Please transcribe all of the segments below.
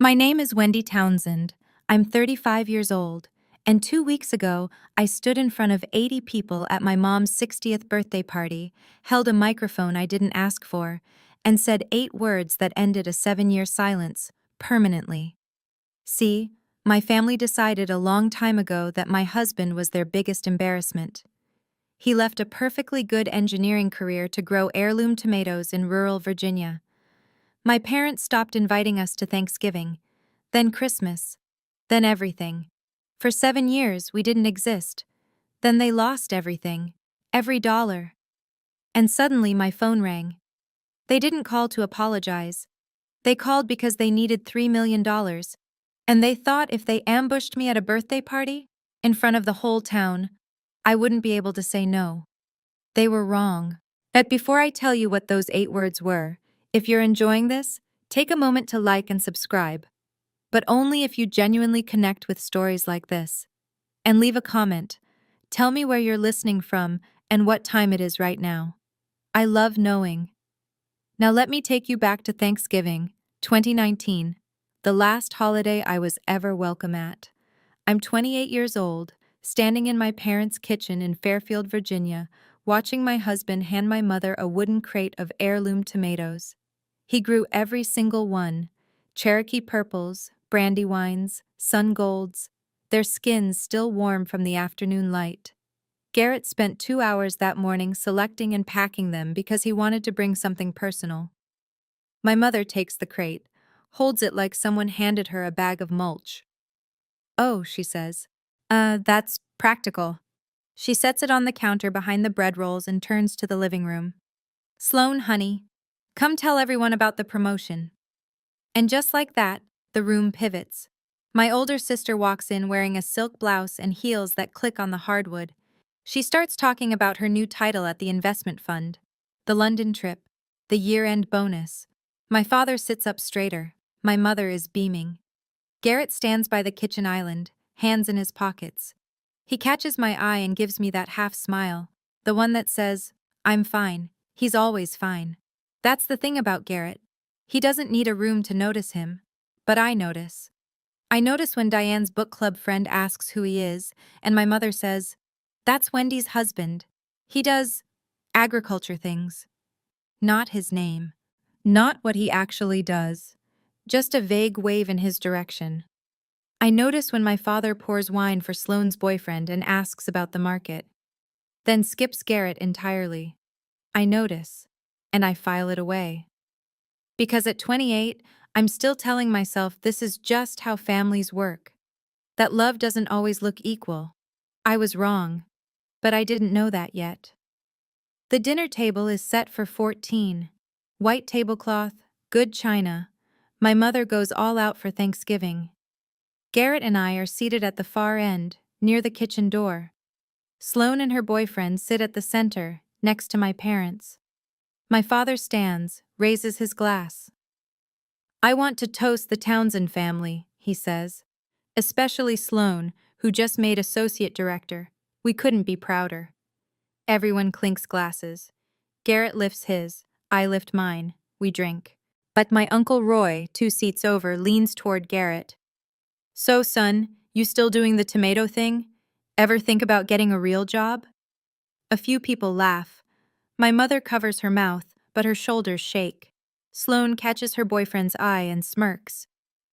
My name is Wendy Townsend. I'm 35 years old, and 2 weeks ago, I stood in front of 80 people at my mom's 60th birthday party, held a microphone I didn't ask for, and said 8 words that ended a 7-year silence, permanently. See, my family decided a long time ago that my husband was their biggest embarrassment. He left a perfectly good engineering career to grow heirloom tomatoes in rural Virginia. My parents stopped inviting us to Thanksgiving, then Christmas, then everything. For 7 years, we didn't exist. Then they lost everything, every dollar. And suddenly my phone rang. They didn't call to apologize. They called because they needed $3 million. And they thought if they ambushed me at a birthday party, in front of the whole town, I wouldn't be able to say no. They were wrong. But before I tell you what those 8 words were, if you're enjoying this, take a moment to like and subscribe. But only if you genuinely connect with stories like this. And leave a comment. Tell me where you're listening from and what time it is right now. I love knowing. Now let me take you back to Thanksgiving, 2019, the last holiday I was ever welcome at. I'm 28 years old, standing in my parents' kitchen in Fairfield, Virginia, watching my husband hand my mother a wooden crate of heirloom tomatoes. He grew every single one, Cherokee purples, brandywines, sun golds, their skins still warm from the afternoon light. Garrett spent 2 hours that morning selecting and packing them because he wanted to bring something personal. My mother takes the crate, holds it like someone handed her a bag of mulch. "Oh," she says. That's practical." She sets it on the counter behind the bread rolls and turns to the living room. "Sloan, honey, come tell everyone about the promotion." And just like that, the room pivots. My older sister walks in wearing a silk blouse and heels that click on the hardwood. She starts talking about her new title at the investment fund, the London trip, the year-end bonus. My father sits up straighter. My mother is beaming. Garrett stands by the kitchen island, hands in his pockets. He catches my eye and gives me that half smile, the one that says, "I'm fine, he's always fine." That's the thing about Garrett. He doesn't need a room to notice him. But I notice. I notice when Diane's book club friend asks who he is, and my mother says, "That's Wendy's husband. He does agriculture things." Not his name. Not what he actually does. Just a vague wave in his direction. I notice when my father pours wine for Sloane's boyfriend and asks about the market. Then skips Garrett entirely. I notice. And I file it away. Because at 28, I'm still telling myself this is just how families work. That love doesn't always look equal. I was wrong. But I didn't know that yet. The dinner table is set for 14. White tablecloth, good china. My mother goes all out for Thanksgiving. Garrett and I are seated at the far end, near the kitchen door. Sloane and her boyfriend sit at the center, next to my parents. My father stands, raises his glass. "I want to toast the Townsend family," he says. "Especially Sloane, who just made associate director. We couldn't be prouder." Everyone clinks glasses. Garrett lifts his, I lift mine, we drink. But my Uncle Roy, 2 seats over, leans toward Garrett. "So, son, you still doing the tomato thing? Ever think about getting a real job?" A few people laugh. My mother covers her mouth, but her shoulders shake. Sloane catches her boyfriend's eye and smirks.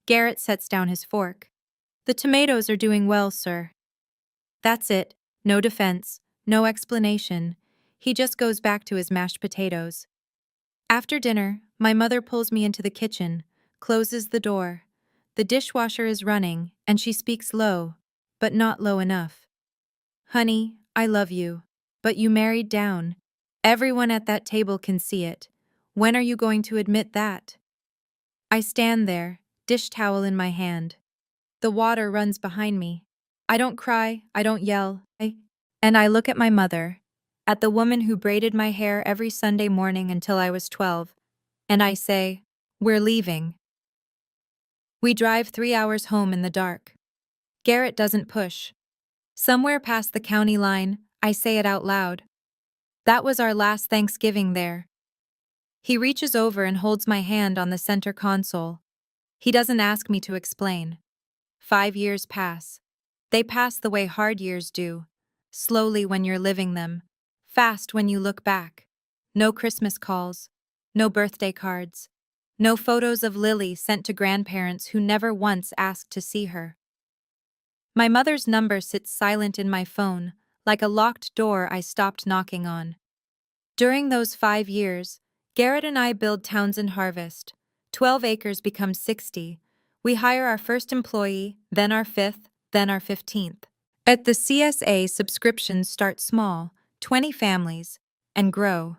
Garrett sets down his fork. "The tomatoes are doing well, sir." That's it. No defense, no explanation. He just goes back to his mashed potatoes. After dinner, my mother pulls me into the kitchen, closes the door. The dishwasher is running, and she speaks low, but not low enough. "Honey, I love you. But you married down. Everyone at that table can see it. When are you going to admit that?" I stand there, dish towel in my hand. The water runs behind me. I don't cry, I don't yell. And I look at my mother, at the woman who braided my hair every Sunday morning until I was 12, and I say, "We're leaving." We drive 3 hours home in the dark. Garrett doesn't push. Somewhere past the county line, I say it out loud. "That was our last Thanksgiving there." He reaches over and holds my hand on the center console. He doesn't ask me to explain. 5 years pass. They pass the way hard years do. Slowly when you're living them. Fast when you look back. No Christmas calls. No birthday cards. No photos of Lily sent to grandparents who never once asked to see her. My mother's number sits silent in my phone, like a locked door I stopped knocking on. During those 5 years, Garrett and I build Townsend Harvest. 12 acres become 60. We hire our first employee, then our fifth, then our 15th. At the CSA, subscriptions start small, 20 families, and grow.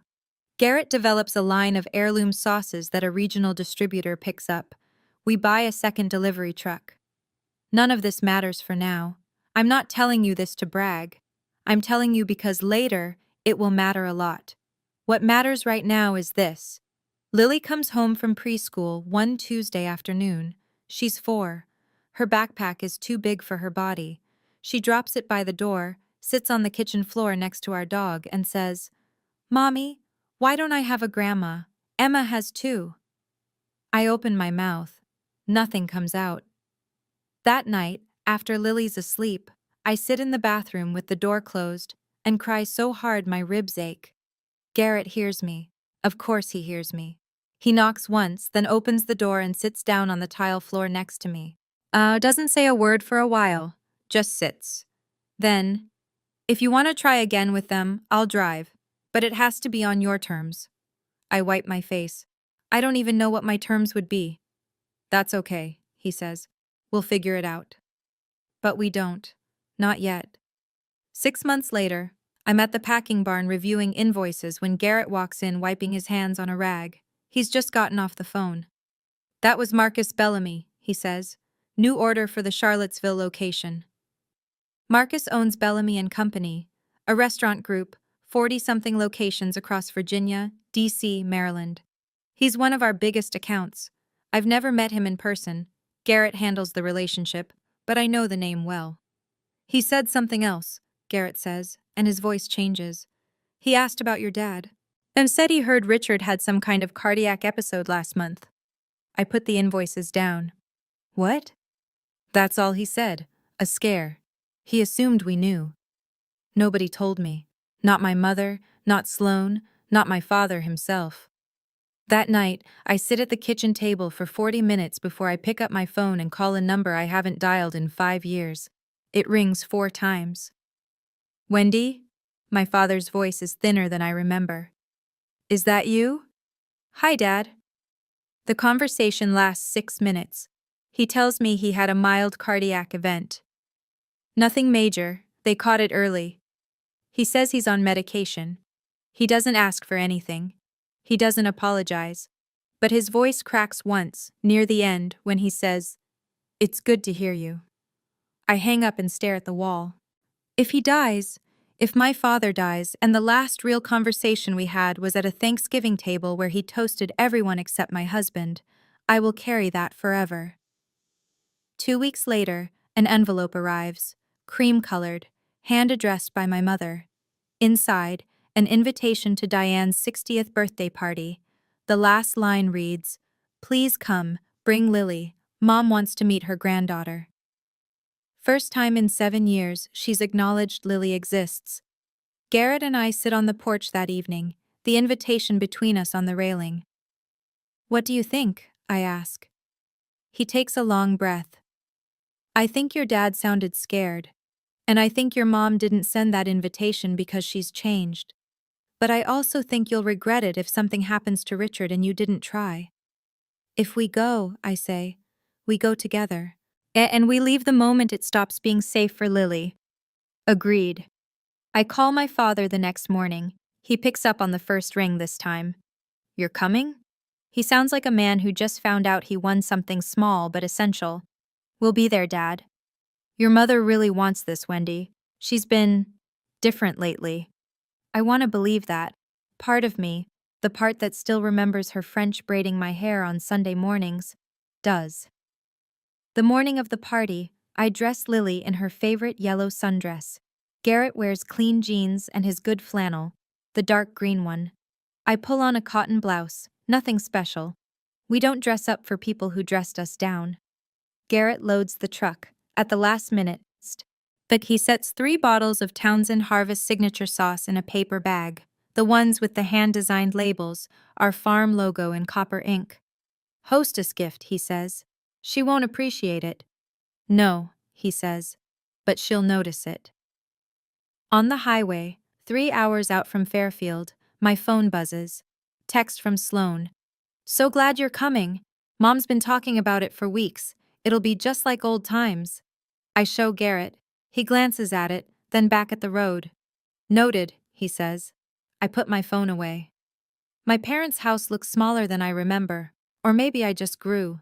Garrett develops a line of heirloom sauces that a regional distributor picks up. We buy a second delivery truck. None of this matters for now. I'm not telling you this to brag. I'm telling you because later, it will matter a lot. What matters right now is this. Lily comes home from preschool one Tuesday afternoon. She's 4. Her backpack is too big for her body. She drops it by the door, sits on the kitchen floor next to our dog, and says, "Mommy, why don't I have a grandma? Emma has 2." I open my mouth. Nothing comes out. That night, after Lily's asleep, I sit in the bathroom with the door closed and cry so hard my ribs ache. Garrett hears me. Of course he hears me. He knocks once, then opens the door and sits down on the tile floor next to me. Doesn't say a word for a while, just sits. Then, "If you want to try again with them, I'll drive, but it has to be on your terms." I wipe my face. I don't even know what my terms would be. "That's okay," he says. "We'll figure it out." But we don't. Not yet. 6 months later, I'm at the packing barn reviewing invoices when Garrett walks in wiping his hands on a rag. He's just gotten off the phone. "That was Marcus Bellamy," he says. "New order for the Charlottesville location." Marcus owns Bellamy and Company, a restaurant group, 40-something locations across Virginia, D.C., Maryland. He's one of our biggest accounts. I've never met him in person. Garrett handles the relationship, but I know the name well. "He said something else," Garrett says, and his voice changes. "He asked about your dad, and said he heard Richard had some kind of cardiac episode last month." I put the invoices down. "What?" "That's all he said. A scare. He assumed we knew." Nobody told me. Not my mother, not Sloan, not my father himself. That night, I sit at the kitchen table for 40 minutes before I pick up my phone and call a number I haven't dialed in 5 years. It rings 4 times. "Wendy?" My father's voice is thinner than I remember. "Is that you?" "Hi, Dad." The conversation lasts 6 minutes. He tells me he had a mild cardiac event. Nothing major, they caught it early. He says he's on medication. He doesn't ask for anything. He doesn't apologize. But his voice cracks once, near the end, when he says, "It's good to hear you." I hang up and stare at the wall. If he dies, if my father dies, and the last real conversation we had was at a Thanksgiving table where he toasted everyone except my husband, I will carry that forever. 2 weeks later, an envelope arrives, cream-colored, hand-addressed by my mother. Inside, an invitation to Diane's 60th birthday party. The last line reads, "Please come, bring Lily. Mom wants to meet her granddaughter." First time in 7 years, she's acknowledged Lily exists. Garrett and I sit on the porch that evening, the invitation between us on the railing. "What do you think?" I ask. He takes a long breath. "I think your dad sounded scared. And I think your mom didn't send that invitation because she's changed. But I also think you'll regret it if something happens to Richard and you didn't try." "If we go," I say, "we go together. And we leave the moment it stops being safe for Lily." Agreed. I call my father the next morning. He picks up on the first ring this time. "You're coming?" He sounds like a man who just found out he won something small but essential. "We'll be there, Dad." "Your mother really wants this, Wendy. She's been different lately." I want to believe that. Part of me, the part that still remembers her French braiding my hair on Sunday mornings, does. The morning of the party, I dress Lily in her favorite yellow sundress. Garrett wears clean jeans and his good flannel, the dark green one. I pull on a cotton blouse, nothing special. We don't dress up for people who dressed us down. Garrett loads the truck, at the last minute, but he sets 3 bottles of Townsend Harvest signature sauce in a paper bag, the ones with the hand-designed labels, our farm logo in copper ink. Hostess gift, he says. She won't appreciate it. No, he says, but she'll notice it. On the highway, 3 hours out from Fairfield, my phone buzzes. Text from Sloan. So glad you're coming. Mom's been talking about it for weeks. It'll be just like old times. I show Garrett. He glances at it, then back at the road. Noted, he says. I put my phone away. My parents' house looks smaller than I remember, or maybe I just grew.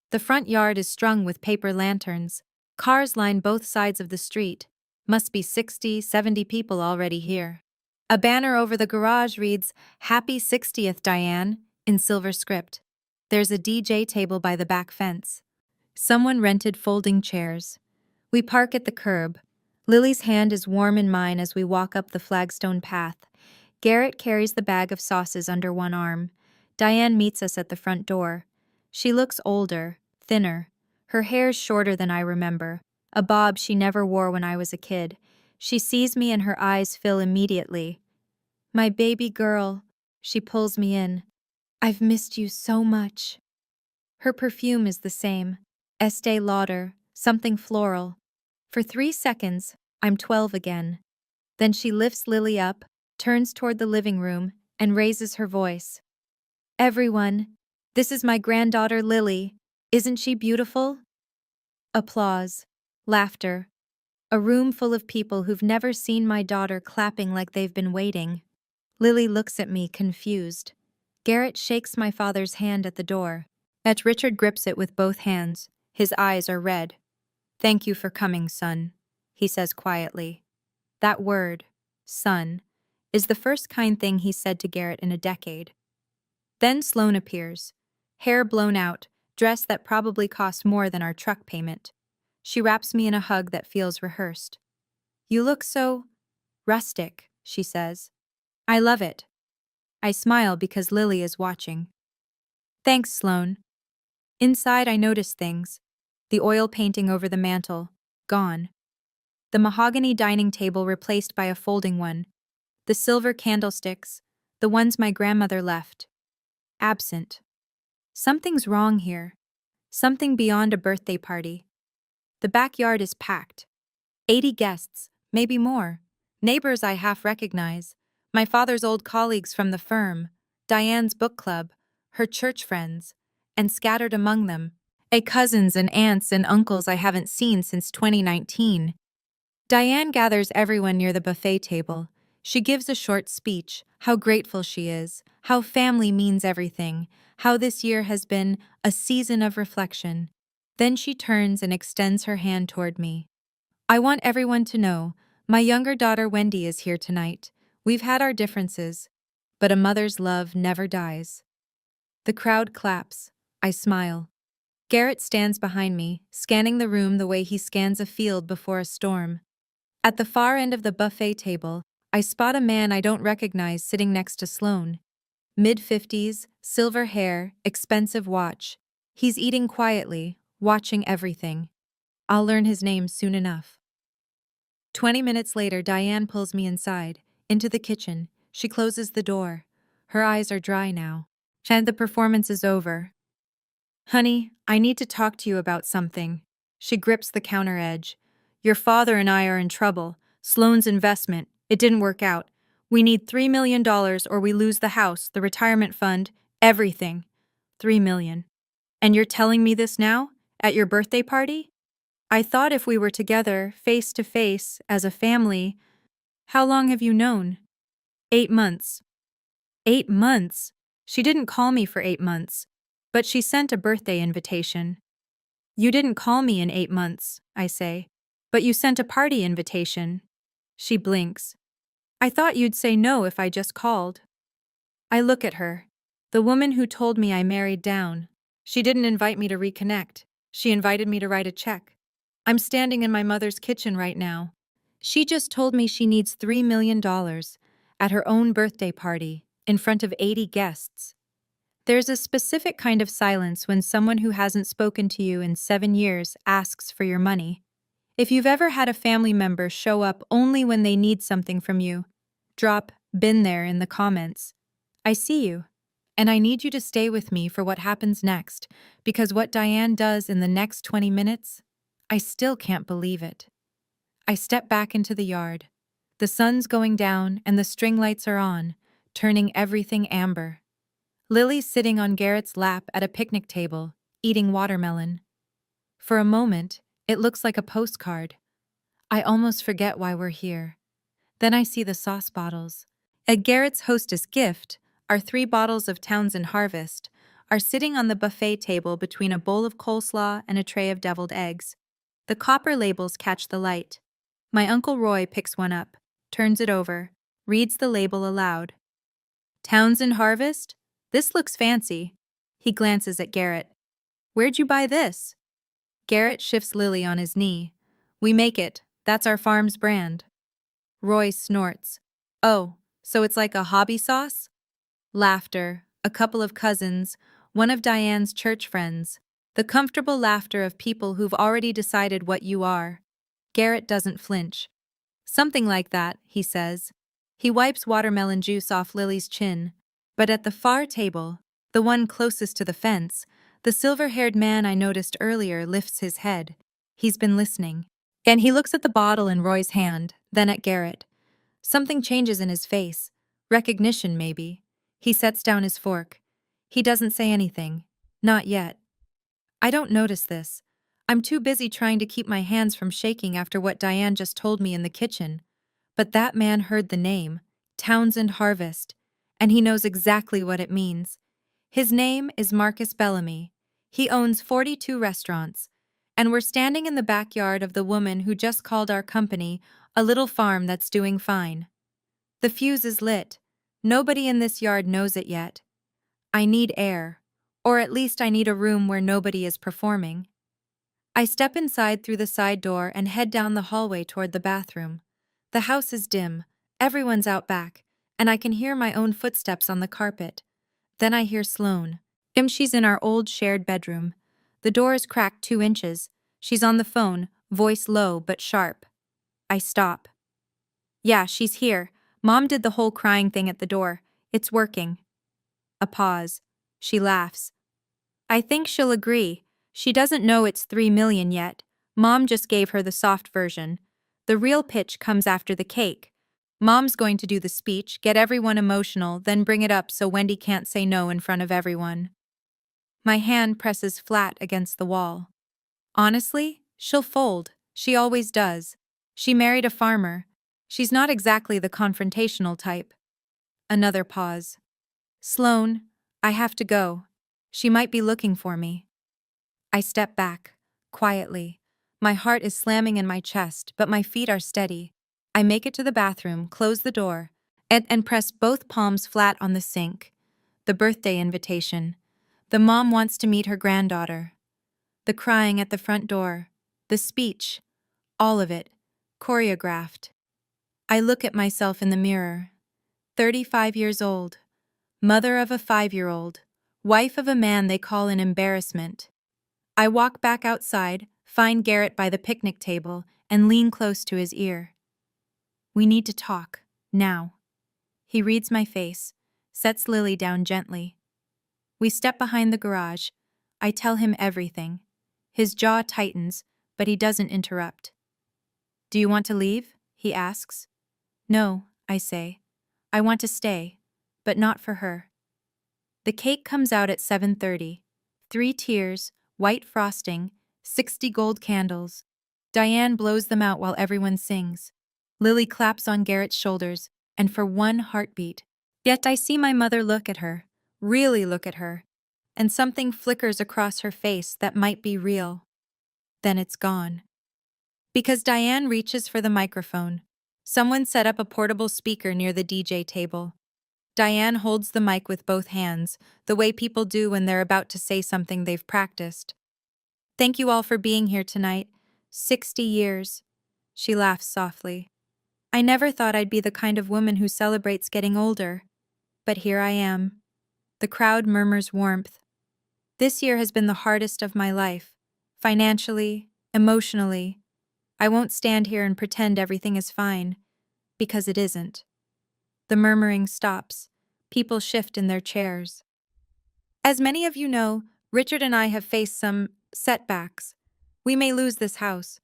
The front yard is strung with paper lanterns. Cars line both sides of the street. Must be 60, 70 people already here. A banner over the garage reads, "Happy 60th, Diane," in silver script. There's a DJ table by the back fence. Someone rented folding chairs. We park at the curb. Lily's hand is warm in mine as we walk up the flagstone path. Garrett carries the bag of sauces under one arm. Diane meets us at the front door. She looks older, thinner. Her hair's shorter than I remember, a bob she never wore when I was a kid. She sees me and her eyes fill immediately. My baby girl. She pulls me in. I've missed you so much. Her perfume is the same. Estee Lauder, something floral. For 3 seconds, I'm 12 again. Then she lifts Lily up, turns toward the living room, and raises her voice. Everyone, this is my granddaughter Lily. Isn't she beautiful? Applause. Laughter. A room full of people who've never seen my daughter clapping like they've been waiting. Lily looks at me, confused. Garrett shakes my father's hand at the door. Richard grips it with both hands. His eyes are red. Thank you for coming, son, he says quietly. That word, son, is the first kind thing he's said to Garrett in a decade. Then Sloan appears, hair blown out, dress that probably cost more than our truck payment. She wraps me in a hug that feels rehearsed. You look so rustic, she says. I love it. I smile because Lily is watching. Thanks, Sloan. Inside I notice things. The oil painting over the mantel, gone. The mahogany dining table replaced by a folding one. The silver candlesticks, the ones my grandmother left, absent. Something's wrong here. Something beyond a birthday party. The backyard is packed. 80 guests, maybe more. Neighbors I half recognize. My father's old colleagues from the firm, Diane's book club, her church friends, and scattered among them, cousins and aunts and uncles I haven't seen since 2019. Diane gathers everyone near the buffet table. She gives a short speech, how grateful she is, how family means everything, how this year has been a season of reflection. Then she turns and extends her hand toward me. I want everyone to know, my younger daughter Wendy is here tonight. We've had our differences, but a mother's love never dies. The crowd claps. I smile. Garrett stands behind me, scanning the room the way he scans a field before a storm. At the far end of the buffet table, I spot a man I don't recognize sitting next to Sloan. Mid-50s, silver hair, expensive watch. He's eating quietly, watching everything. I'll learn his name soon enough. 20 minutes later, Diane pulls me inside, into the kitchen. She closes the door. Her eyes are dry now. And the performance is over. Honey, I need to talk to you about something. She grips the counter edge. Your father and I are in trouble. Sloan's investment. It didn't work out. We need $3 million or we lose the house, the retirement fund, everything. $3 million. And you're telling me this now? At your birthday party? I thought if we were together, face to face, as a family. How long have you known? 8 months. 8 months? She didn't call me for 8 months, but she sent a birthday invitation. You didn't call me in 8 months, I say, but you sent a party invitation. She blinks. I thought you'd say no if I just called. I look at her. The woman who told me I married down. She didn't invite me to reconnect. She invited me to write a check. I'm standing in my mother's kitchen right now. She just told me she needs $3 million at her own birthday party, in front of 80 guests. There's a specific kind of silence when someone who hasn't spoken to you in 7 years asks for your money. If you've ever had a family member show up only when they need something from you, drop "been there" in the comments. I see you. And I need you to stay with me for what happens next, because what Diane does in the next 20 minutes, I still can't believe it. I step back into the yard. The sun's going down and the string lights are on, turning everything amber. Lily's sitting on Garrett's lap at a picnic table, eating watermelon. For a moment, it looks like a postcard. I almost forget why we're here. Then I see the sauce bottles. At Garrett's hostess gift, our 3 bottles of Townsend Harvest are sitting on the buffet table between a bowl of coleslaw and a tray of deviled eggs. The copper labels catch the light. My Uncle Roy picks one up, turns it over, reads the label aloud. Townsend Harvest? This looks fancy. He glances at Garrett. Where'd you buy this? Garrett shifts Lily on his knee. We make it. That's our farm's brand. Roy snorts. Oh, so it's like a hobby sauce? Laughter, a couple of cousins, one of Diane's church friends. The comfortable laughter of people who've already decided what you are. Garrett doesn't flinch. Something like that, he says. He wipes watermelon juice off Lily's chin. But at the far table, the one closest to the fence, the silver-haired man I noticed earlier lifts his head. He's been listening. And he looks at the bottle in Roy's hand, then at Garrett. Something changes in his face. Recognition, maybe. He sets down his fork. He doesn't say anything. Not yet. I don't notice this. I'm too busy trying to keep my hands from shaking after what Diane just told me in the kitchen. But that man heard the name, Townsend Harvest, and he knows exactly what it means. His name is Marcus Bellamy. He owns 42 restaurants, and we're standing in the backyard of the woman who just called our company a little farm that's doing fine. The fuse is lit. Nobody in this yard knows it yet. I need air, or at least I need a room where nobody is performing. I step inside through the side door and head down the hallway toward the bathroom. The house is dim, everyone's out back, and I can hear my own footsteps on the carpet. Then I hear Sloane. She's in our old shared bedroom. The door is cracked 2 inches. She's on the phone, voice low but sharp. I stop. Yeah, she's here. Mom did the whole crying thing at the door. It's working. A pause. She laughs. I think she'll agree. She doesn't know it's 3 million yet. Mom just gave her the soft version. The real pitch comes after the cake. Mom's going to do the speech, get everyone emotional, then bring it up so Wendy can't say no in front of everyone. My hand presses flat against the wall. Honestly, she'll fold. She always does. She married a farmer. She's not exactly the confrontational type. Another pause. Sloane, I have to go. She might be looking for me. I step back, quietly. My heart is slamming in my chest, but my feet are steady. I make it to the bathroom, close the door, and press both palms flat on the sink. The birthday invitation. The mom wants to meet her granddaughter. The crying at the front door. The speech. All of it. Choreographed. I look at myself in the mirror. 35 years old. Mother of a 5-year-old. Wife of a man they call an embarrassment. I walk back outside, find Garrett by the picnic table, and lean close to his ear. We need to talk. Now. He reads my face, sets Lily down gently. We step behind the garage. I tell him everything. His jaw tightens, but he doesn't interrupt. Do you want to leave? He asks. No, I say. I want to stay, but not for her. The cake comes out at 7:30. 3 tiers, white frosting, 60 gold candles. Diane blows them out while everyone sings. Lily claps on Garrett's shoulders, and for one heartbeat. Yet I see my mother look at her, really look at her, and something flickers across her face that might be real. Then it's gone. Because Diane reaches for the microphone. Someone set up a portable speaker near the DJ table. Diane holds the mic with both hands, the way people do when they're about to say something they've practiced. Thank you all for being here tonight. 60 years. She laughs softly. I never thought I'd be the kind of woman who celebrates getting older. But here I am. The crowd murmurs warmth. This year has been the hardest of my life. Financially, emotionally. I won't stand here and pretend everything is fine, because it isn't. The murmuring stops. People shift in their chairs. As many of you know, Richard and I have faced some setbacks. We may lose this house.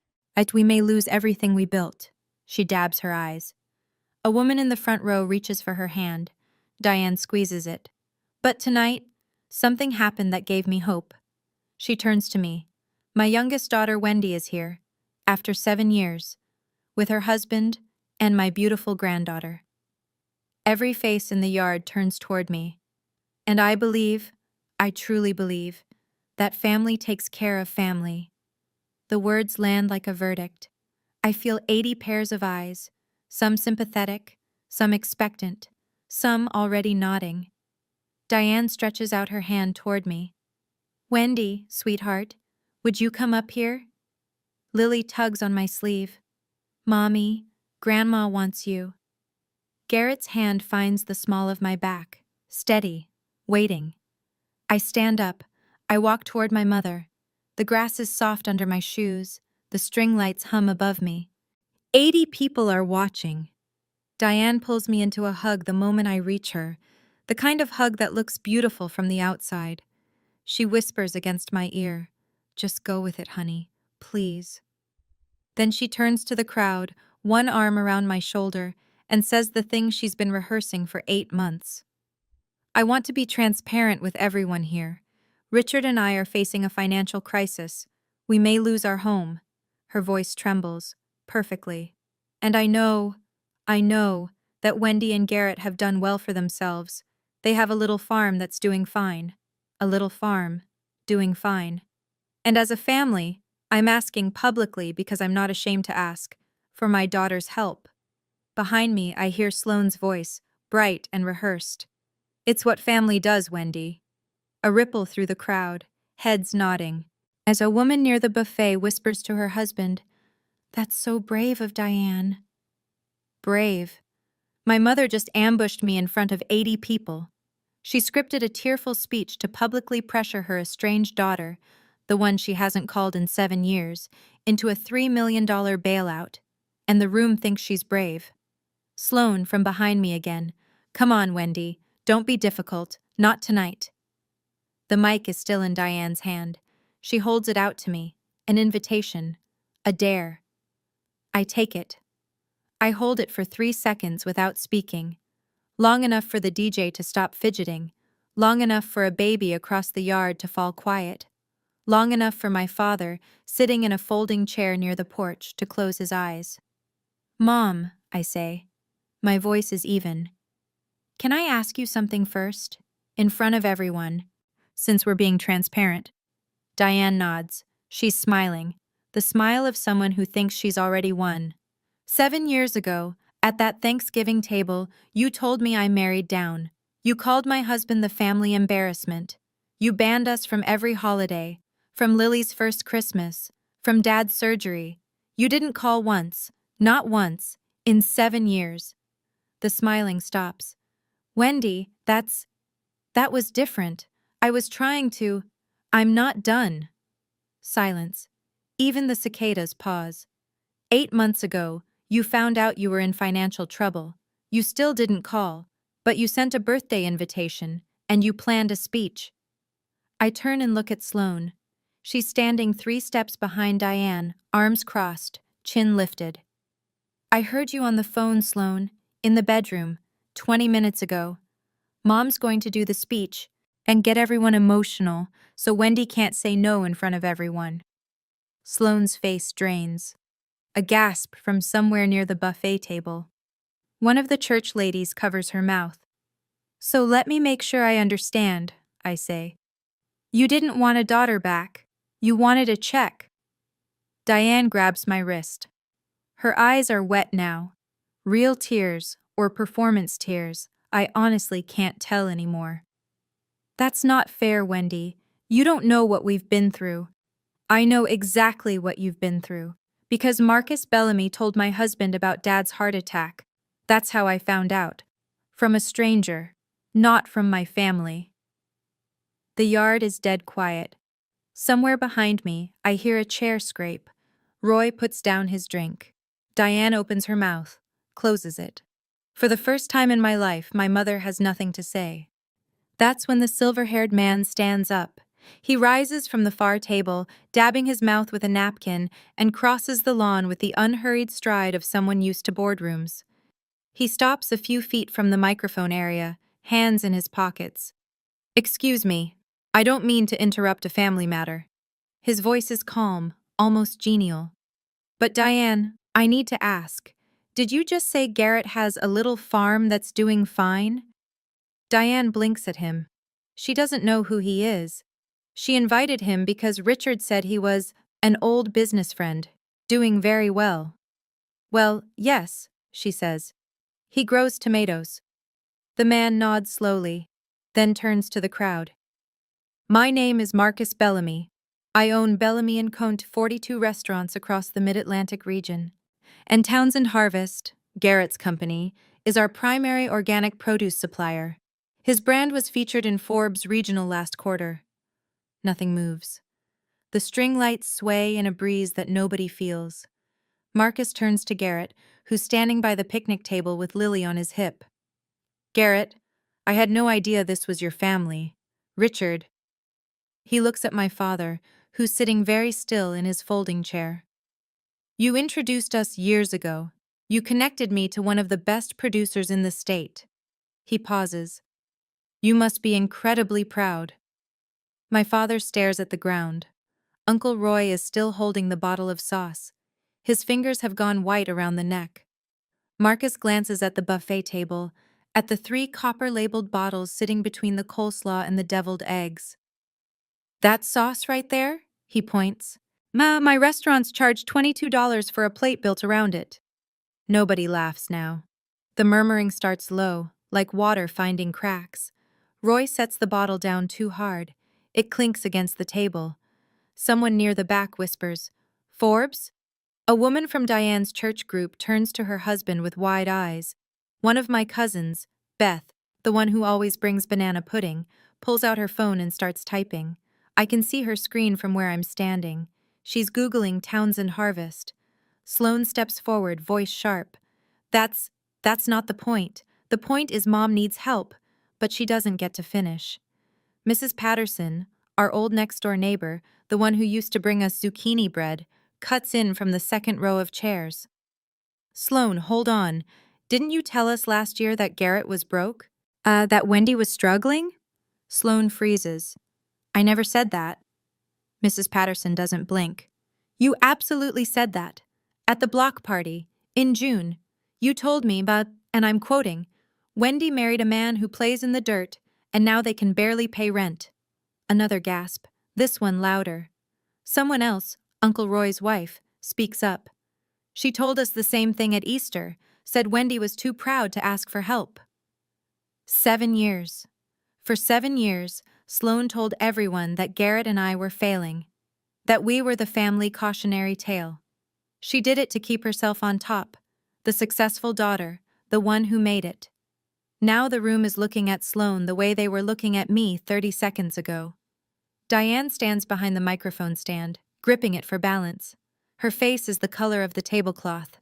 We may lose everything we built. She dabs her eyes. A woman in the front row reaches for her hand. Diane squeezes it. But tonight, something happened that gave me hope. She turns to me. My youngest daughter, Wendy, is here, after 7 years, with her husband and my beautiful granddaughter. Every face in the yard turns toward me. And I truly believe, that family takes care of family. The words land like a verdict. I feel 80 pairs of eyes, some sympathetic, some expectant, some already nodding. Diane stretches out her hand toward me. Wendy, sweetheart, would you come up here? Lily tugs on my sleeve. Mommy, Grandma wants you. Garrett's hand finds the small of my back, steady, waiting. I stand up. I walk toward my mother. The grass is soft under my shoes. The string lights hum above me. 80 people are watching. Diane pulls me into a hug the moment I reach her, the kind of hug that looks beautiful from the outside. She whispers against my ear, "Just go with it, honey, please." Then she turns to the crowd, one arm around my shoulder, and says the thing she's been rehearsing for 8 months. I want to be transparent with everyone here. Richard and I are facing a financial crisis. We may lose our home. Her voice trembles, perfectly. And I know that Wendy and Garrett have done well for themselves. They have a little farm that's doing fine. A little farm, doing fine. And as a family, I'm asking publicly, because I'm not ashamed to ask, for my daughter's help. Behind me, I hear Sloane's voice, bright and rehearsed. It's what family does, Wendy. A ripple through the crowd, heads nodding, as a woman near the buffet whispers to her husband, "That's so brave of Diane." Brave. My mother just ambushed me in front of 80 people. She scripted a tearful speech to publicly pressure her estranged daughter, the one she hasn't called in 7 years, into a $3 million bailout. And the room thinks she's brave. Sloane, from behind me again. "Come on, Wendy. Don't be difficult. Not tonight." The mic is still in Diane's hand. She holds it out to me. An invitation. A dare. I take it. I hold it for 3 seconds without speaking. Long enough for the DJ to stop fidgeting. Long enough for a baby across the yard to fall quiet. Long enough for my father, sitting in a folding chair near the porch, to close his eyes. "Mom," I say. My voice is even. "Can I ask you something first? In front of everyone, since we're being transparent." Diane nods. She's smiling. The smile of someone who thinks she's already won. 7 years ago, at that Thanksgiving table, you told me I married down. You called my husband the family embarrassment. You banned us from every holiday, from Lily's first Christmas, from Dad's surgery. You didn't call once, not once, in 7 years. The smiling stops. Wendy, that was different. I was trying to. I'm not done. Silence. Even the cicadas pause. 8 months ago, you found out you were in financial trouble. You still didn't call, but you sent a birthday invitation, and you planned a speech. I turn and look at Sloane. She's standing 3 steps behind Diane, arms crossed, chin lifted. "I heard you on the phone, Sloane, in the bedroom, 20 minutes ago. Mom's going to do the speech and get everyone emotional so Wendy can't say no in front of everyone." Sloane's face drains. A gasp from somewhere near the buffet table. One of the church ladies covers her mouth. "So let me make sure I understand," I say. "You didn't want a daughter back. You wanted a check." Diane grabs my wrist. Her eyes are wet now. Real tears, or performance tears, I honestly can't tell anymore. "That's not fair, Wendy. You don't know what we've been through." "I know exactly what you've been through, because Marcus Bellamy told my husband about Dad's heart attack. That's how I found out. From a stranger, not from my family." The yard is dead quiet. Somewhere behind me, I hear a chair scrape. Roy puts down his drink. Diane opens her mouth, closes it. For the first time in my life, my mother has nothing to say. That's when the silver-haired man stands up. He rises from the far table, dabbing his mouth with a napkin, and crosses the lawn with the unhurried stride of someone used to boardrooms. He stops a few feet from the microphone area, hands in his pockets. "Excuse me, I don't mean to interrupt a family matter." His voice is calm, almost genial. "But Diane, I need to ask, did you just say Garrett has a little farm that's doing fine?" Diane blinks at him. She doesn't know who he is. She invited him because Richard said he was an old business friend, doing very well. "Well, yes," she says. "He grows tomatoes." The man nods slowly, then turns to the crowd. "My name is Marcus Bellamy. I own Bellamy & Conte 42 restaurants across the Mid-Atlantic region. And Townsend Harvest, Garrett's company, is our primary organic produce supplier. His brand was featured in Forbes Regional last quarter." Nothing moves. The string lights sway in a breeze that nobody feels. Marcus turns to Garrett, who's standing by the picnic table with Lily on his hip. "Garrett, I had no idea this was your family. Richard." He looks at my father, who's sitting very still in his folding chair. "You introduced us years ago. You connected me to one of the best producers in the state." He pauses. "You must be incredibly proud." My father stares at the ground. Uncle Roy is still holding the bottle of sauce. His fingers have gone white around the neck. Marcus glances at the buffet table, at the 3 copper-labeled bottles sitting between the coleslaw and the deviled eggs. "That sauce right there?" he points. My restaurants charge $22 for a plate built around it." Nobody laughs now. The murmuring starts low, like water finding cracks. Roy sets the bottle down too hard. It clinks against the table. Someone near the back whispers, "Forbes?" A woman from Diane's church group turns to her husband with wide eyes. One of my cousins, Beth, the one who always brings banana pudding, pulls out her phone and starts typing. I can see her screen from where I'm standing. She's Googling Townsend Harvest. Sloane steps forward, voice sharp. That's not the point. The point is Mom needs help." But she doesn't get to finish. Mrs. Patterson, our old next-door neighbor, the one who used to bring us zucchini bread, cuts in from the second row of chairs. "Sloane, hold on. Didn't you tell us last year that Garrett was broke? That Wendy was struggling?" Sloane freezes. "I never said that." Mrs. Patterson doesn't blink. "You absolutely said that. At the block party, in June. You told me, and I'm quoting, Wendy married a man who plays in the dirt, and now they can barely pay rent." Another gasp, this one louder. Someone else, Uncle Roy's wife, speaks up. "She told us the same thing at Easter, said Wendy was too proud to ask for help." 7 years. For 7 years, Sloane told everyone that Garrett and I were failing, that we were the family cautionary tale. She did it to keep herself on top, the successful daughter, the one who made it. Now the room is looking at Sloane the way they were looking at me 30 seconds ago. Diane stands behind the microphone stand, gripping it for balance. Her face is the color of the tablecloth.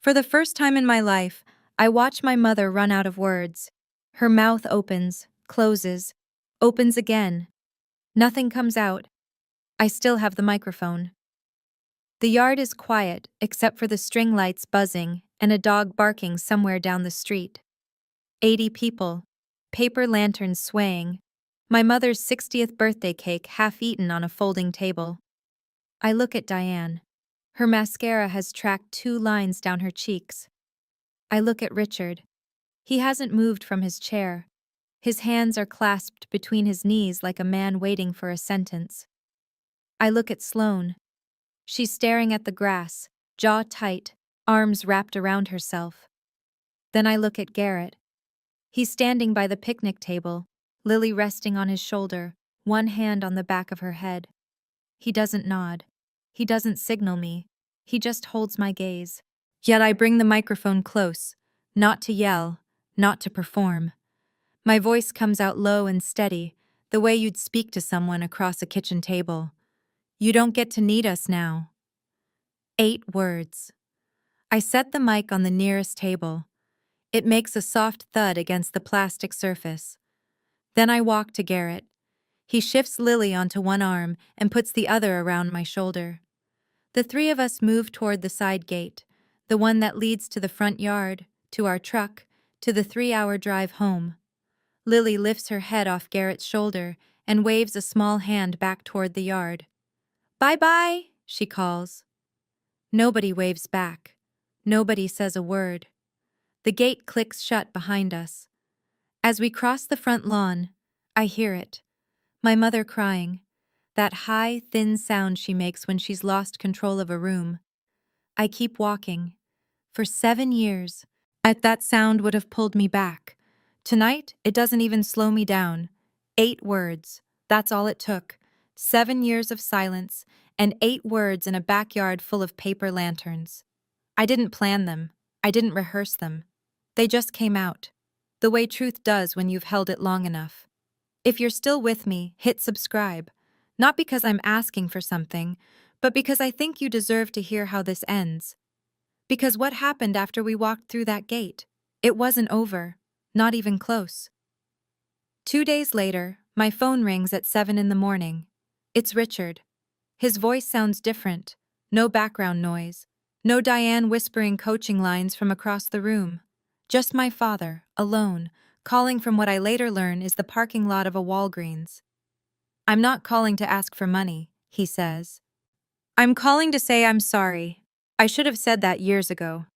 For the first time in my life, I watch my mother run out of words. Her mouth opens, closes, opens again. Nothing comes out. I still have the microphone. The yard is quiet, except for the string lights buzzing and a dog barking somewhere down the street. 80 people, paper lanterns swaying, my mother's 60th birthday cake half-eaten on a folding table. I look at Diane. Her mascara has tracked 2 lines down her cheeks. I look at Richard. He hasn't moved from his chair. His hands are clasped between his knees like a man waiting for a sentence. I look at Sloane. She's staring at the grass, jaw tight, arms wrapped around herself. Then I look at Garrett. He's standing by the picnic table, Lily resting on his shoulder, one hand on the back of her head. He doesn't nod. He doesn't signal me. He just holds my gaze. Yet I bring the microphone close, not to yell, not to perform. My voice comes out low and steady, the The way you'd speak to someone across a kitchen table. You don't get to need us now. 8 words. I set the mic on the nearest table. It makes a soft thud against the plastic surface. Then I walk to Garrett. He shifts Lily onto one arm and puts the other around my shoulder. The three of us move toward the side gate, the one that leads to the front yard, to our truck, to the 3-hour drive home. Lily lifts her head off Garrett's shoulder and waves a small hand back toward the yard. "Bye-bye," she calls. Nobody waves back. Nobody says a word. The gate clicks shut behind us. As we cross the front lawn, I hear it. My mother crying. That high, thin sound she makes when she's lost control of a room. I keep walking. For 7 years, that sound would have pulled me back. Tonight, it doesn't even slow me down. 8 words. That's all it took. 7 years of silence, and 8 words in a backyard full of paper lanterns. I didn't plan them. I didn't rehearse them. They just came out. The way truth does when you've held it long enough. If you're still with me, hit subscribe. Not because I'm asking for something, but because I think you deserve to hear how this ends. Because what happened after we walked through that gate? It wasn't over. Not even close. 2 days later, my phone rings at 7 in the morning. It's Richard. His voice sounds different. No background noise. No Diane whispering coaching lines from across the room. Just my father, alone, calling from what I later learn is the parking lot of a Walgreens. "I'm not calling to ask for money," he says. "I'm calling to say I'm sorry. I should have said that years ago."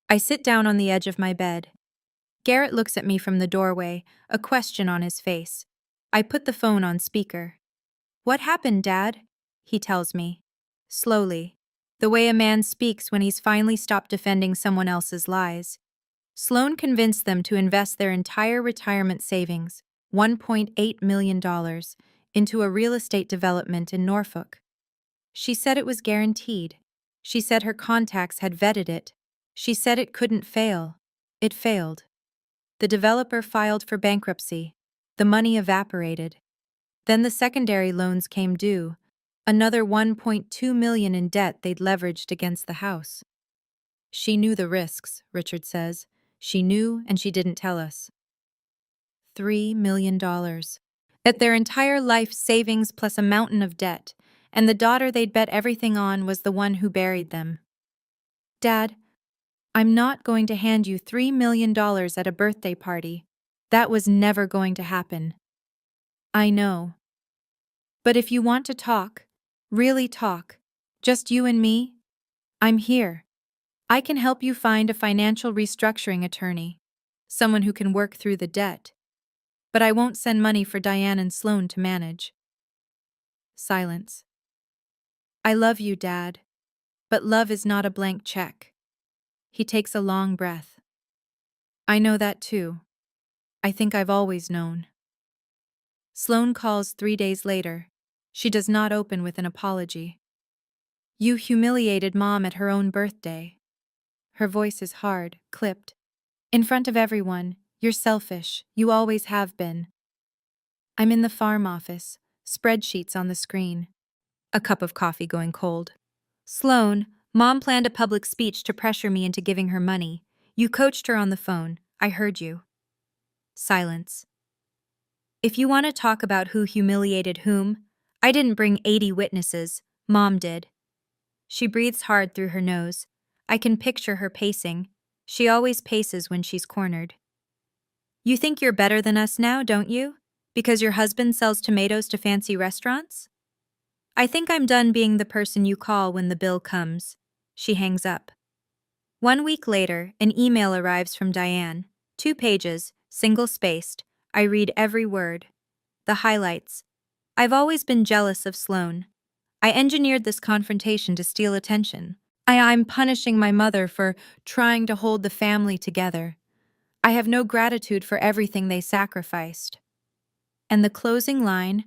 I sit down on the edge of my bed. Garrett looks at me from the doorway, a question on his face. I put the phone on speaker. "What happened, Dad?" he tells me. Slowly. The way a man speaks when he's finally stopped defending someone else's lies. Sloan convinced them to invest their entire retirement savings, $1.8 million, into a real estate development in Norfolk. She said it was guaranteed. She said her contacts had vetted it. She said it couldn't fail. It failed. The developer filed for bankruptcy. The money evaporated. Then the secondary loans came due, another $1.2 million in debt they'd leveraged against the house. She knew the risks, Richard says. She knew and she didn't tell us. $3 million. At their entire life savings plus a mountain of debt, and the daughter they'd bet everything on was the one who buried them. "Dad, I'm not going to hand you $3 million at a birthday party. That was never going to happen." "I know. But if you want to talk, really talk, just you and me, I'm here. I can help you find a financial restructuring attorney, someone who can work through the debt. But I won't send money for Diane and Sloan to manage." Silence. "I love you, Dad. But love is not a blank check." He takes a long breath. "I know that too. I think I've always known." Sloan calls 3 days later. She does not open with an apology. "You humiliated Mom at her own birthday." Her voice is hard, clipped. "In front of everyone, you're selfish. You always have been." I'm in the farm office, spreadsheets on the screen. A cup of coffee going cold. "Sloan, Mom planned a public speech to pressure me into giving her money. You coached her on the phone. I heard you." Silence. "If you want to talk about who humiliated whom, I didn't bring 80 witnesses. Mom did." She breathes hard through her nose. I can picture her pacing. She always paces when she's cornered. "You think you're better than us now, don't you? Because your husband sells tomatoes to fancy restaurants?" "I think I'm done being the person you call when the bill comes." She hangs up. 1 week later, an email arrives from Diane. 2 pages, single-spaced. I read every word. The highlights. "I've always been jealous of Sloan. I engineered this confrontation to steal attention. I'm punishing my mother for trying to hold the family together. I have no gratitude for everything they sacrificed." And the closing line,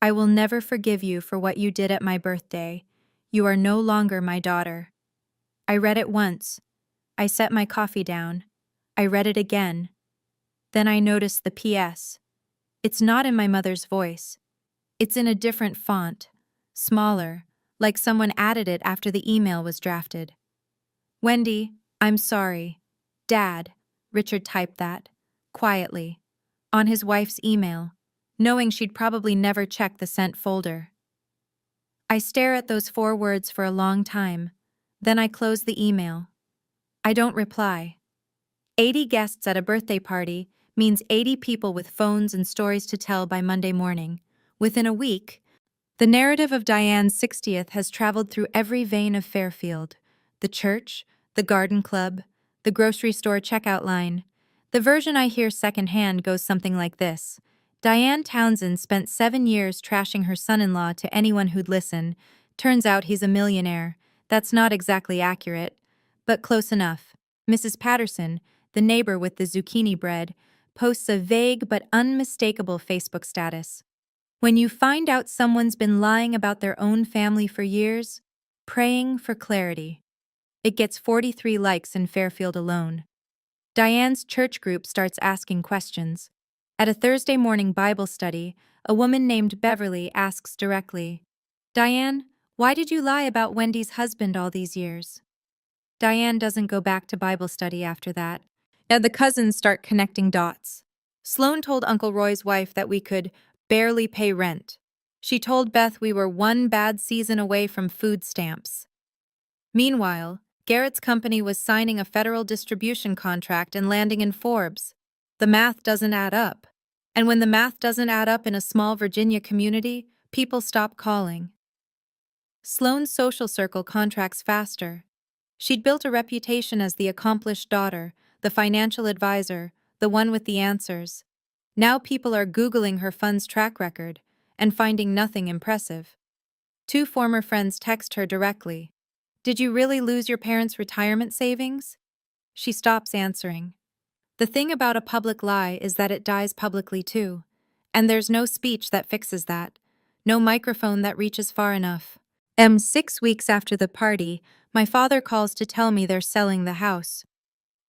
"I will never forgive you for what you did at my birthday. You are no longer my daughter." I read it once. I set my coffee down. I read it again. Then I noticed the PS. It's not in my mother's voice. It's in a different font, smaller, like someone added it after the email was drafted. Wendy, I'm sorry. Dad, Richard typed that, quietly, on his wife's email, knowing she'd probably never check the sent folder. I stare at those 4 words for a long time, then I close the email. I don't reply. 80 guests at a birthday party means 80 people with phones and stories to tell by Monday morning. Within a week, the narrative of Diane's 60th has traveled through every vein of Fairfield: the church, the garden club, the grocery store checkout line. The version I hear secondhand goes something like this. Diane Townsend spent 7 years trashing her son-in-law to anyone who'd listen. Turns out he's a millionaire. That's not exactly accurate, but close enough. Mrs. Patterson, the neighbor with the zucchini bread, posts a vague but unmistakable Facebook status. When you find out someone's been lying about their own family for years, praying for clarity. It gets 43 likes in Fairfield alone. Diane's church group starts asking questions. At a Thursday morning Bible study, a woman named Beverly asks directly, "Diane, why did you lie about Wendy's husband all these years?" Diane doesn't go back to Bible study after that. And the cousins start connecting dots. Sloan told Uncle Roy's wife that we could barely pay rent. She told Beth we were 1 bad season away from food stamps. Meanwhile, Garrett's company was signing a federal distribution contract and landing in Forbes. The math doesn't add up. And when the math doesn't add up in a small Virginia community, people stop calling. Sloan's social circle contracts faster. She'd built a reputation as the accomplished daughter, the financial advisor, the one with the answers. Now people are Googling her fund's track record and finding nothing impressive. 2 former friends text her directly. "Did you really lose your parents' retirement savings?" She stops answering. The thing about a public lie is that it dies publicly too. And there's no speech that fixes that. No microphone that reaches far enough. 6 weeks after the party, my father calls to tell me they're selling the house.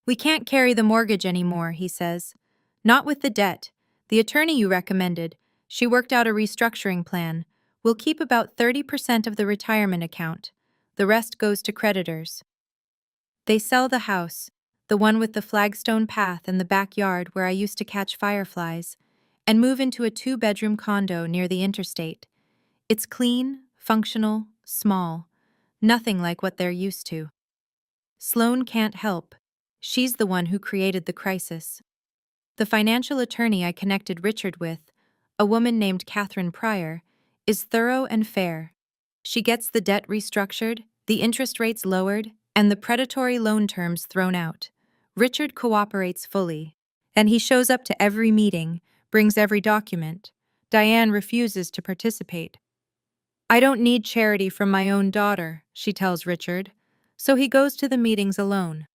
"We can't carry the mortgage anymore," he says. "Not with the debt. The attorney you recommended, she worked out a restructuring plan. We'll keep about 30% of the retirement account. The rest goes to creditors." They sell the house, the one with the flagstone path and the backyard where I used to catch fireflies, and move into a 2-bedroom condo near the interstate. It's clean, functional, small, nothing like what they're used to. Sloan can't help. She's the one who created the crisis. The financial attorney I connected Richard with, a woman named Catherine Pryor, is thorough and fair. She gets the debt restructured, the interest rates lowered, and the predatory loan terms thrown out. Richard cooperates fully, and he shows up to every meeting, brings every document. Diane refuses to participate. "I don't need charity from my own daughter," she tells Richard, so he goes to the meetings alone.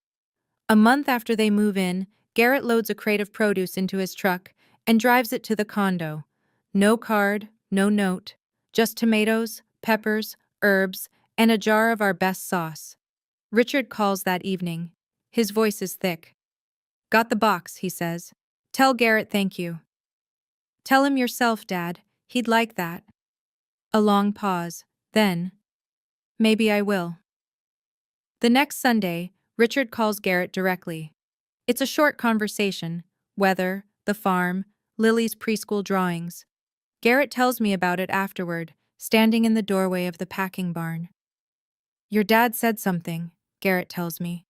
A month after they move in, Garrett loads a crate of produce into his truck and drives it to the condo. No card, no note, just tomatoes, peppers, herbs, and a jar of our best sauce. Richard calls that evening. His voice is thick. "Got the box," he says. "Tell Garrett thank you." "Tell him yourself, Dad. He'd like that." A long pause. Then, "Maybe I will." The next Sunday, Richard calls Garrett directly. It's a short conversation: weather, the farm, Lily's preschool drawings. Garrett tells me about it afterward, standing in the doorway of the packing barn. "Your dad said something," Garrett tells me.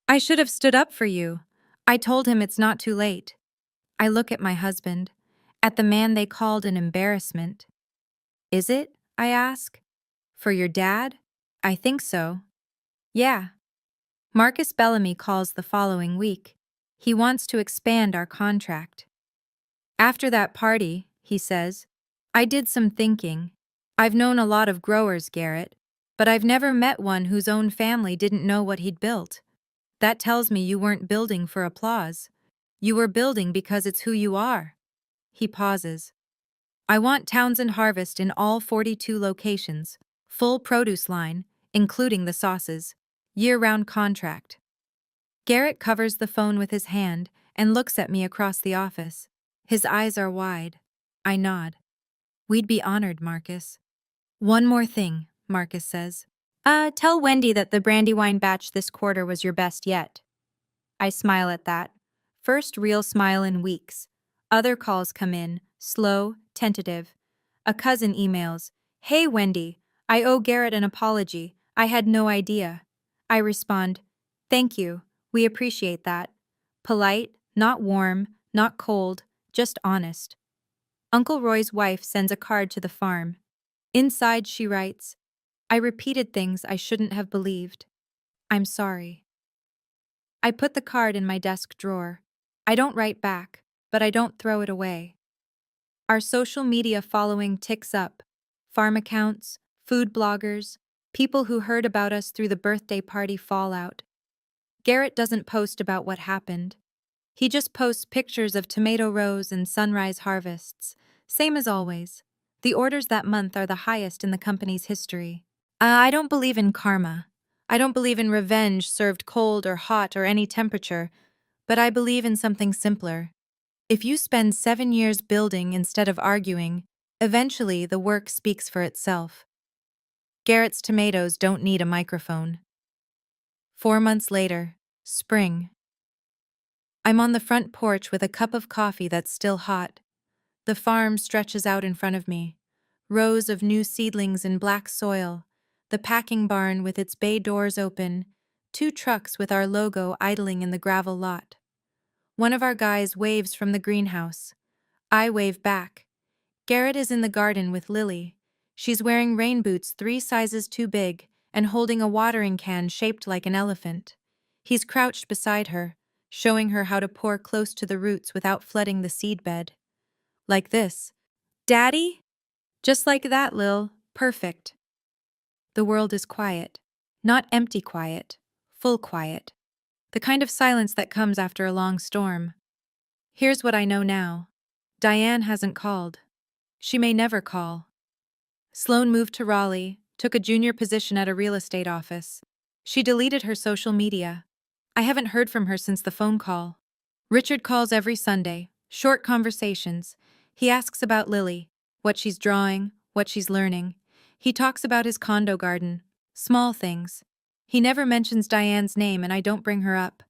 "I should have stood up for you. I told him it's not too late." I look at my husband, at the man they called an embarrassment. "Is it?" I ask. "For your dad?" "I think so." "Yeah." Marcus Bellamy calls the following week. He wants to expand our contract. "After that party," he says, "I did some thinking. I've known a lot of growers, Garrett, but I've never met one whose own family didn't know what he'd built. That tells me you weren't building for applause. You were building because it's who you are." He pauses. "I want Townsend Harvest in all 42 locations, full produce line, including the sauces, year-round contract." Garrett covers the phone with his hand and looks at me across the office. His eyes are wide. I nod. We'd be honored, Marcus. One more thing, Marcus says. Tell Wendy that the Brandywine batch this quarter was your best yet. I smile at that. First real smile in weeks. Other calls come in, slow, tentative. A cousin emails, "Hey Wendy, I owe Garrett an apology. I had no idea." I respond, "Thank you, we appreciate that." Polite, not warm, not cold, just honest. Uncle Roy's wife sends a card to the farm. Inside she writes, "I repeated things I shouldn't have believed. I'm sorry." I put the card in my desk drawer. I don't write back, but I don't throw it away. Our social media following ticks up. Farm accounts, food bloggers, people who heard about us through the birthday party fallout. Garrett doesn't post about what happened. He just posts pictures of tomato rows and sunrise harvests. Same as always. The orders that month are the highest in the company's history. I don't believe in karma. I don't believe in revenge served cold or hot or any temperature, but I believe in something simpler. If you spend 7 years building instead of arguing, eventually the work speaks for itself. Garrett's tomatoes don't need a microphone. 4 months later, spring. I'm on the front porch with a cup of coffee that's still hot. The farm stretches out in front of me. Rows of new seedlings in black soil, the packing barn with its bay doors open, 2 trucks with our logo idling in the gravel lot. One of our guys waves from the greenhouse. I wave back. Garrett is in the garden with Lily. She's wearing rain boots 3 sizes too big and holding a watering can shaped like an elephant. He's crouched beside her, showing her how to pour close to the roots without flooding the seedbed. Like this. "Daddy?" Just like that, Lil. Perfect. The world is quiet. Not empty quiet. Full quiet. The kind of silence that comes after a long storm. Here's what I know now. Diane hasn't called. She may never call. Sloane moved to Raleigh, took a junior position at a real estate office. She deleted her social media. I haven't heard from her since the phone call. Richard calls every Sunday, short conversations. He asks about Lily, what she's drawing, what she's learning. He talks about his condo garden, small things. He never mentions Diane's name and I don't bring her up.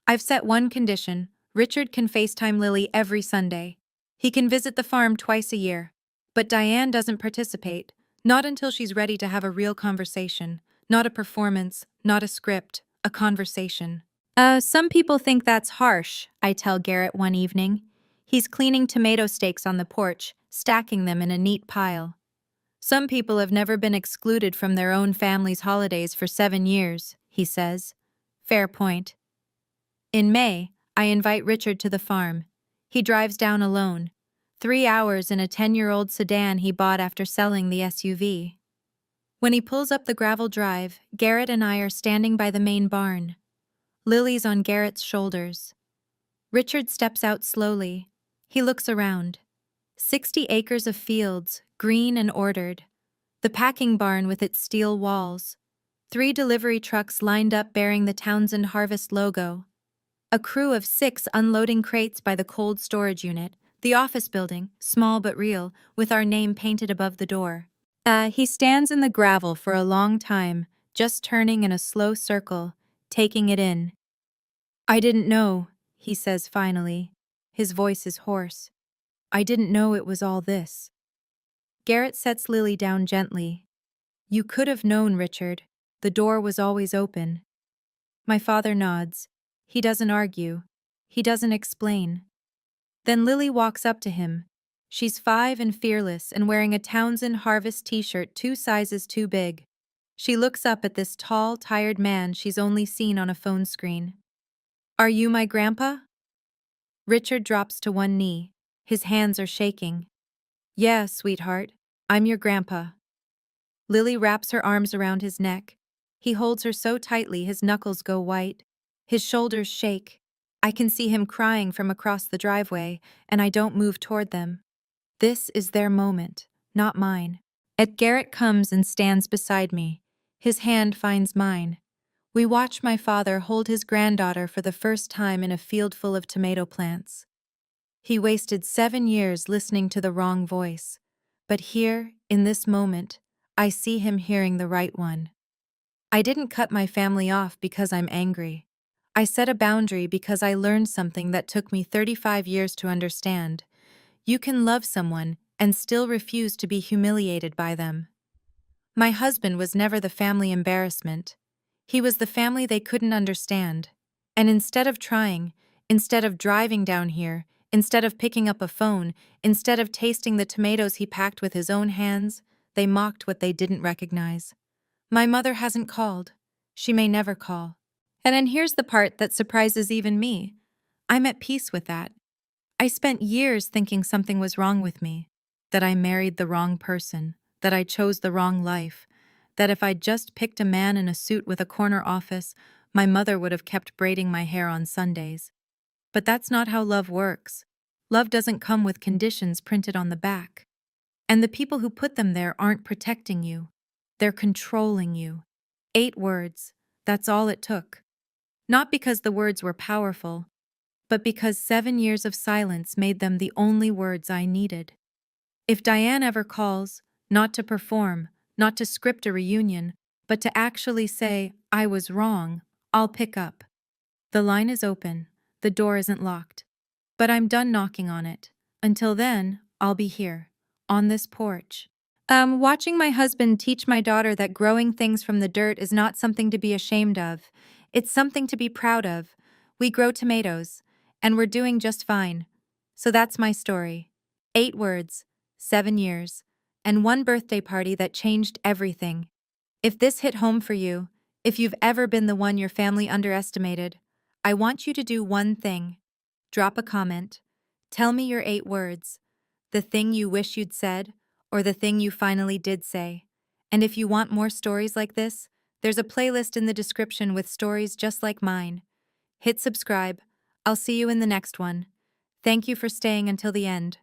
I've set one condition: Richard can FaceTime Lily every Sunday. He can visit the farm twice a year. But Diane doesn't participate, not until she's ready to have a real conversation, not a performance, not a script, a conversation. Some people think that's harsh, I tell Garrett one evening. He's cleaning tomato steaks on the porch, stacking them in a neat pile. Some people have never been excluded from their own family's holidays for 7 years, he says. Fair point. In May, I invite Richard to the farm. He drives down alone. 3 hours in a 10-year-old sedan he bought after selling the SUV. When he pulls up the gravel drive, Garrett and I are standing by the main barn. Lily's on Garrett's shoulders. Richard steps out slowly. He looks around. 60 acres of fields, green and ordered. The packing barn with its steel walls. 3 delivery trucks lined up bearing the Townsend Harvest logo. A crew of 6 unloading crates by the cold storage unit. The office building, small but real, with our name painted above the door. He stands in the gravel for a long time, just turning in a slow circle, taking it in. I didn't know, he says finally. His voice is hoarse. I didn't know it was all this. Garrett sets Lily down gently. You could have known, Richard. The door was always open. My father nods. He doesn't argue. He doesn't explain. Then Lily walks up to him. She's 5 and fearless and wearing a Townsend Harvest t-shirt 2 sizes too big. She looks up at this tall, tired man she's only seen on a phone screen. Are you my grandpa? Richard drops to one knee. His hands are shaking. Yeah, sweetheart, I'm your grandpa. Lily wraps her arms around his neck. He holds her so tightly his knuckles go white. His shoulders shake. I can see him crying from across the driveway, and I don't move toward them. This is their moment, not mine. Ed Garrett comes and stands beside me. His hand finds mine. We watch my father hold his granddaughter for the first time in a field full of tomato plants. He wasted 7 years listening to the wrong voice. But here, in this moment, I see him hearing the right one. I didn't cut my family off because I'm angry. I set a boundary because I learned something that took me 35 years to understand. You can love someone and still refuse to be humiliated by them. My husband was never the family embarrassment. He was the family they couldn't understand. And instead of trying, instead of driving down here, instead of picking up a phone, instead of tasting the tomatoes he packed with his own hands, they mocked what they didn't recognize. My mother hasn't called. She may never call. And then here's the part that surprises even me. I'm at peace with that. I spent years thinking something was wrong with me, that I married the wrong person, that I chose the wrong life, that if I'd just picked a man in a suit with a corner office, my mother would have kept braiding my hair on Sundays. But that's not how love works. Love doesn't come with conditions printed on the back. And the people who put them there aren't protecting you. They're controlling you. 8 words. That's all it took. Not because the words were powerful, but because 7 years of silence made them the only words I needed. If Diane ever calls, not to perform, not to script a reunion, but to actually say, I was wrong, I'll pick up. The line is open, the door isn't locked. But I'm done knocking on it. Until then, I'll be here, on this porch. Watching my husband teach my daughter that growing things from the dirt is not something to be ashamed of. It's something to be proud of. We grow tomatoes, and we're doing just fine. So that's my story. 8 words, 7 years, and one birthday party that changed everything. If this hit home for you, if you've ever been the one your family underestimated, I want you to do one thing. Drop a comment. Tell me your 8 words. The thing you wish you'd said, or the thing you finally did say. And if you want more stories like this, there's a playlist in the description with stories just like mine. Hit subscribe. I'll see you in the next one. Thank you for staying until the end.